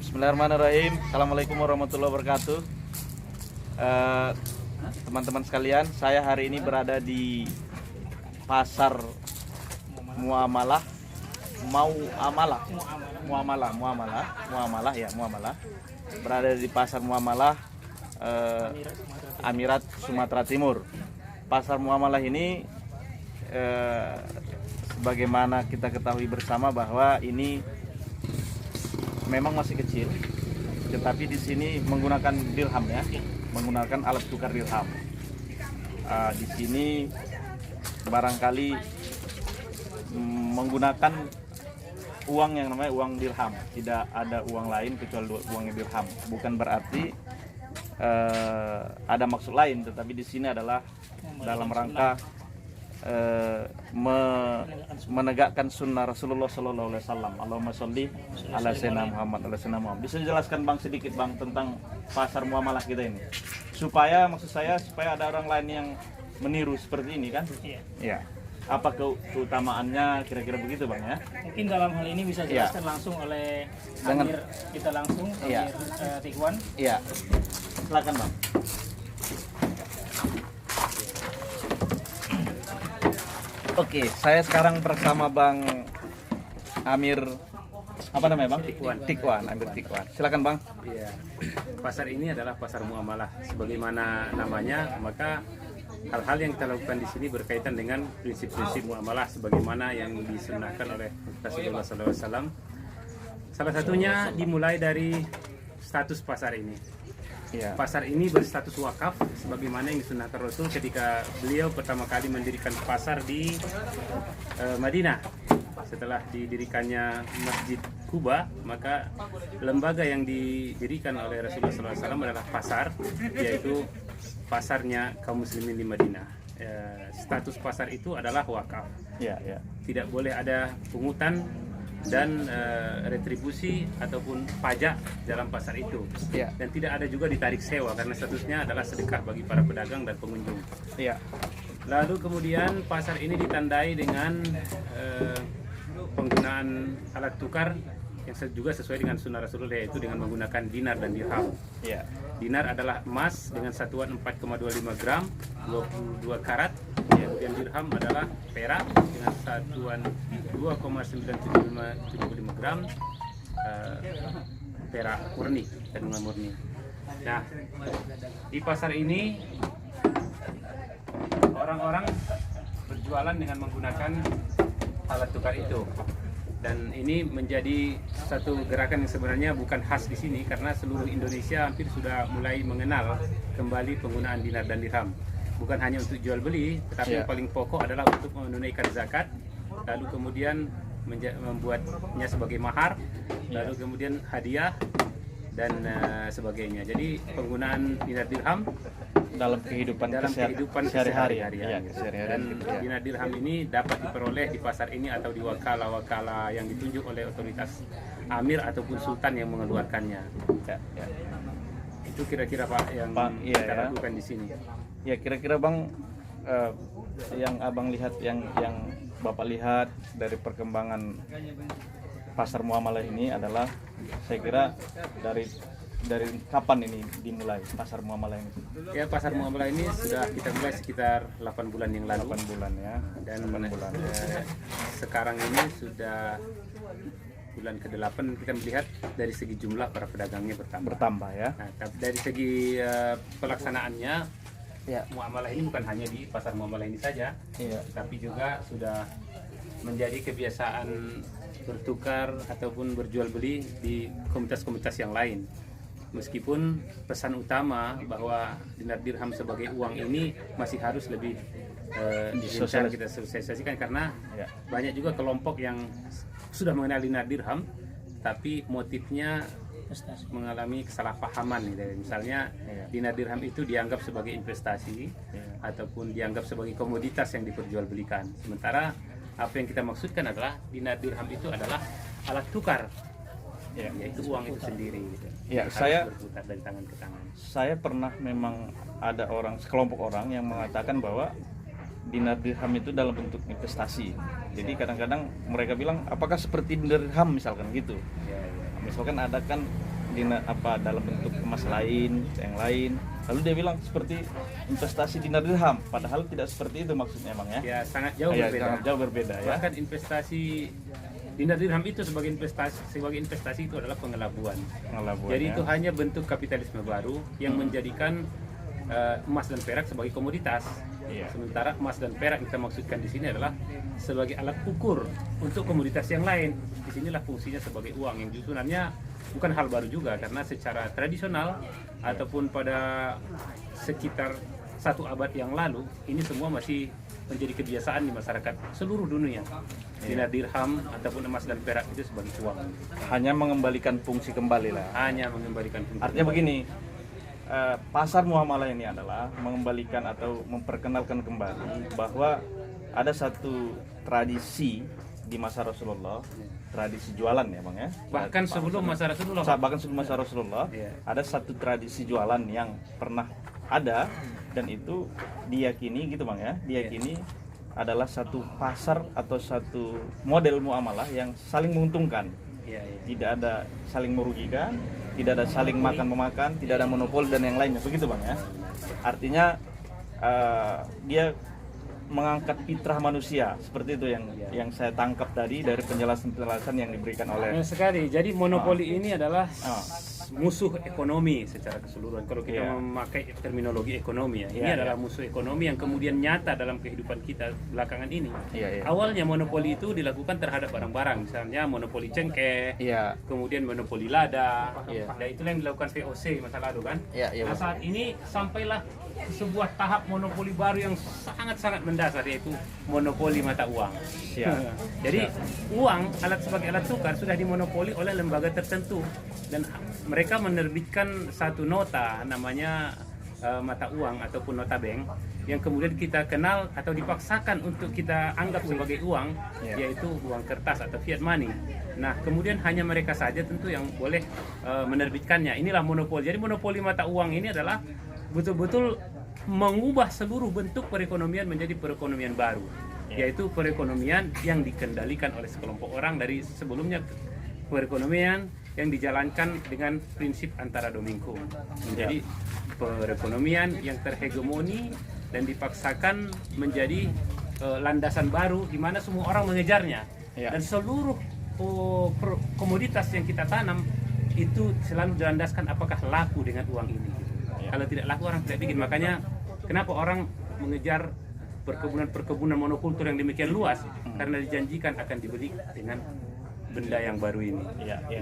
Bismillahirrahmanirrahim. Assalamualaikum warahmatullahi wabarakatuh. Teman-teman sekalian, saya hari ini berada di pasar Muamalah, berada di pasar Muamalah, Amirat Sumatera Timur. Pasar Muamalah ini sebagaimana kita ketahui bersama bahwa ini memang masih kecil, tetapi di sini menggunakan dirham ya, menggunakan alat tukar dirham. Di sini barangkali menggunakan uang yang namanya uang dirham, tidak ada uang lain kecuali uangnya dirham. Bukan berarti ada maksud lain, tetapi di sini adalah dalam rangka menegakkan sunnah Rasulullah Sallallahu Alaihi Wasallam. Allahumma sholli ala sayyidina Muhammad. Bisa dijelaskan bang sedikit bang tentang pasar muamalah kita ini, supaya maksud saya supaya ada orang lain yang meniru seperti ini kan? Iya. Apa keutamaannya kira-kira begitu bang ya? Mungkin dalam hal ini bisa dijelaskan langsung oleh Amir kita langsung, Amir Tikwan. Iya. Silakan bang. Oke, saya sekarang bersama Bang Amir, apa namanya Bang? Tikwan, Amir Tikwan. Silakan Bang. Iya. Pasar ini adalah pasar muamalah. Sebagaimana namanya, maka hal-hal yang kita lakukan di sini berkaitan dengan prinsip-prinsip muamalah sebagaimana yang disunnahkan oleh Rasulullah SAW. Salah satunya dimulai dari status pasar ini. Ya. Pasar ini berstatus wakaf sebagaimana yang disunahkan Rasul ketika beliau pertama kali mendirikan pasar di Madinah. Setelah didirikannya Masjid Kuba, maka lembaga yang didirikan oleh Rasulullah SAW adalah pasar, yaitu pasarnya kaum muslimin di Madinah. Status pasar itu adalah wakaf. Ya, ya. Tidak boleh ada pungutan dan retribusi ataupun pajak dalam pasar itu, dan tidak ada juga ditarik sewa karena statusnya adalah sedekah bagi para pedagang dan pengunjung. Lalu kemudian pasar ini ditandai dengan penggunaan alat tukar yang juga sesuai dengan sunnah Rasulullah, yaitu dengan menggunakan dinar dan dirham. Dinar adalah emas dengan satuan 4,25 gram 22 karat, kemudian dirham adalah perak dengan satuan 2,975 gram perak murni, kandungan murni. Nah, di pasar ini orang-orang berjualan dengan menggunakan alat tukar itu. Dan ini menjadi satu gerakan yang sebenarnya bukan khas di sini, karena seluruh Indonesia hampir sudah mulai mengenal kembali penggunaan dinar dan dirham. Bukan hanya untuk jual beli, tetapi yang paling pokok adalah untuk menunaikan zakat, lalu kemudian membuatnya sebagai mahar, lalu kemudian hadiah dan sebagainya. Jadi penggunaan dinar dirham dalam kehidupan sehari-hari. Dan dinar dirham ini dapat diperoleh di pasar ini atau di wakala-wakala yang ditunjuk oleh otoritas amir ataupun sultan yang mengeluarkannya. Itu kira-kira Pak yang kita lakukan di sini. Ya, kira-kira Bang, yang Abang lihat, yang Bapak lihat dari perkembangan pasar muamalah ini adalah, saya kira dari kapan ini dimulai pasar muamalah ini? Ya, pasar muamalah ini sudah kita mulai sekitar 8 bulan yang lalu. 8 bulan ya. Dan sekarang ini sudah bulan ke-8, kita melihat dari segi jumlah para pedagangnya bertambah ya. Nah, dari segi pelaksanaannya, muamalah ini bukan hanya di pasar muamalah ini saja, tapi juga sudah menjadi kebiasaan bertukar ataupun berjual beli di komunitas-komunitas yang lain. Meskipun pesan utama bahwa dinar dirham sebagai uang ini masih harus lebih kita sosialisasikan, karena banyak juga kelompok yang sudah mengenal dinar dirham tapi motifnya mengalami kesalahpahaman gitu. Misalnya dinar dirham itu dianggap sebagai investasi ataupun dianggap sebagai komoditas yang diperjualbelikan. Sementara apa yang kita maksudkan adalah dinar dirham itu adalah alat tukar, yaitu uang itu sendiri gitu. Saya berputar dari tangan ke tangan. Saya pernah memang ada sekelompok orang yang mengatakan bahwa dinar dirham itu dalam bentuk investasi. Jadi kadang-kadang mereka bilang, apakah seperti dinar dirham misalkan gitu. Misalkan ada kan dalam bentuk emas lain, yang lain. Lalu dia bilang seperti investasi dinar dirham, padahal tidak seperti itu maksudnya emang ya. Ya sangat jauh Ya, berbeda. sangat jauh berbeda ya. Bahkan investasi dinar dirham itu sebagai investasi itu adalah pengelabuan. Pengelabuan, Jadi ya. itu hanya bentuk kapitalisme baru yang menjadikan emas dan perak sebagai komoditas. Iya. Sementara emas dan perak yang kita maksudkan di sini adalah sebagai alat ukur untuk komoditas yang lain. Disinilah fungsinya sebagai uang yang justru sebenarnya bukan hal baru juga, karena secara tradisional ataupun pada sekitar 1 abad yang lalu ini semua masih menjadi kebiasaan di masyarakat seluruh dunia. Dinar dirham ataupun emas dan perak itu sebagai uang. Hanya mengembalikan fungsi kembali lah. Hanya mengembalikan fungsi. Artinya begini, pasar muamalah ini adalah mengembalikan atau memperkenalkan kembali bahwa ada satu tradisi di masa Rasulullah, tradisi jualan ya bang ya. Bahkan sebelum masa Rasulullah. Bahkan sebelum masa Rasulullah, Iya. ada satu tradisi jualan yang pernah ada dan itu diyakini gitu bang ya, diyakini adalah satu pasar atau satu model muamalah yang saling menguntungkan. Iya, iya. Tidak ada saling merugikan, tidak ada saling makan-memakan, tidak ada monopoli dan yang lainnya, begitu bang ya. Artinya dia mengangkat fitrah manusia, seperti itu yang saya tangkap tadi dari penjelasan-penjelasan yang diberikan oleh. Benar sekali. Jadi monopoli ini adalah musuh ekonomi secara keseluruhan. Kalau kita Iya. memakai terminologi ekonomi ya, ini Iya, adalah musuh ekonomi yang kemudian nyata dalam kehidupan kita belakangan ini. Iya, iya. Awalnya monopoli itu dilakukan terhadap barang-barang, misalnya monopoli cengkeh, Iya. kemudian monopoli lada. Iya. Dan itulah yang dilakukan VOC masa lalu kan. Iya, iya, Nah, Bang. saat ini sampailah sebuah tahap monopoli baru yang sangat-sangat mendasar, yaitu monopoli mata uang. Siap. Jadi uang sebagai alat tukar sudah dimonopoli oleh lembaga tertentu dan mereka menerbitkan satu nota namanya mata uang ataupun nota bank yang kemudian kita kenal atau dipaksakan untuk kita anggap sebagai uang, yaitu uang kertas atau fiat money. Nah, kemudian hanya mereka saja tentu yang boleh menerbitkannya. Inilah monopoli. Jadi monopoli mata uang ini adalah betul-betul mengubah seluruh bentuk perekonomian menjadi perekonomian baru, yaitu perekonomian yang dikendalikan oleh sekelompok orang. Dari sebelumnya perekonomian yang dijalankan dengan prinsip antara domingko menjadi perekonomian yang terhegemoni dan dipaksakan menjadi landasan baru di mana semua orang mengejarnya, dan seluruh komoditas yang kita tanam itu selalu dilandaskan apakah laku dengan uang ini. Kalau tidak laku orang tidak bikin. Makanya kenapa orang mengejar perkebunan monokultur yang demikian luas, karena dijanjikan akan dibeli dengan benda yang baru ini.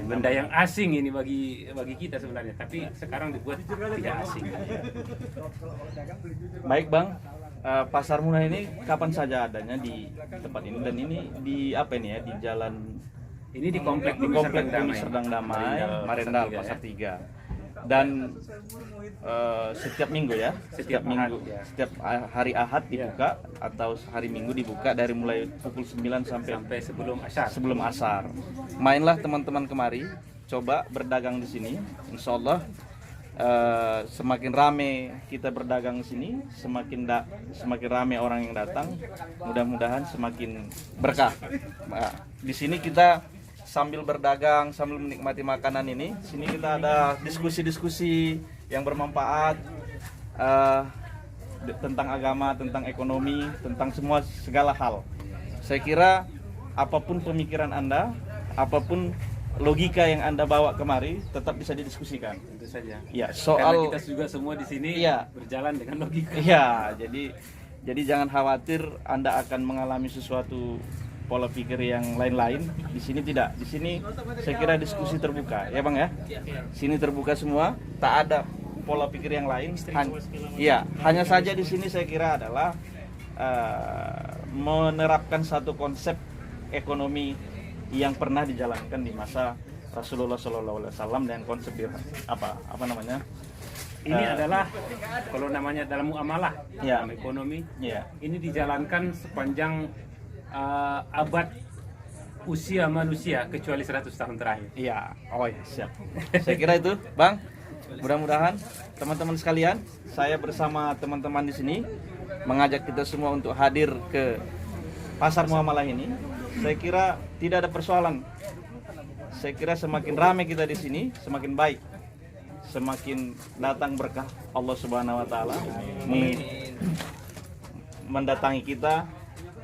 Benda yang asing ini bagi kita sebenarnya, tapi sekarang dibuat tidak asing. Baik bang, pasar murah ini kapan saja adanya di tempat ini, dan ini di apa ini ya, di jalan Ini di komplek Bumi Serdang Damai, Marendal, Pasar 3. Dan setiap minggu ya, setiap minggu, setiap hari Ahad dibuka atau hari Minggu dibuka dari mulai pukul 9 sampai sebelum asar. Mainlah teman-teman kemari, coba berdagang di sini. Insya Allah semakin rame kita berdagang di sini, semakin rame orang yang datang, mudah-mudahan semakin berkah. Nah, di sini kita sambil berdagang, sambil menikmati makanan ini, sini kita ada diskusi-diskusi yang bermanfaat tentang agama, tentang ekonomi, tentang segala hal. Saya kira apapun pemikiran Anda, apapun logika yang Anda bawa kemari, tetap bisa didiskusikan. Tentu saja. Ya, Karena kita juga semua di sini berjalan dengan logika. Iya, jadi jangan khawatir Anda akan mengalami sesuatu pola pikir yang lain-lain. Di sini tidak. Di sini saya kira diskusi terbuka, ya bang ya. Sini terbuka semua, tak ada pola pikir yang lain. Hanya saja di sini saya kira adalah menerapkan satu konsep ekonomi yang pernah dijalankan di masa Rasulullah SAW dan konsep apa namanya? Ini adalah kalau namanya dalam muamalah, dalam ekonomi. Ini dijalankan sepanjang abad usia manusia kecuali 100 tahun terakhir. Iya, siap. Saya kira itu, Bang. Mudah-mudahan teman-teman sekalian, saya bersama teman-teman di sini mengajak kita semua untuk hadir ke pasar muamalah ini. Saya kira tidak ada persoalan. saya kira semakin ramai kita di sini, semakin baik, semakin datang berkah Allah Subhanahu Wa Taala mendatangi kita,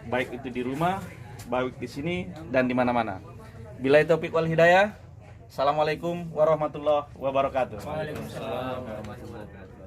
baik itu di rumah, baik di sini dan di mana-mana. Billahi taufiq wal hidayah. Assalamualaikum warahmatullahi wabarakatuh. Waalaikumsalam warahmatullahi wabarakatuh.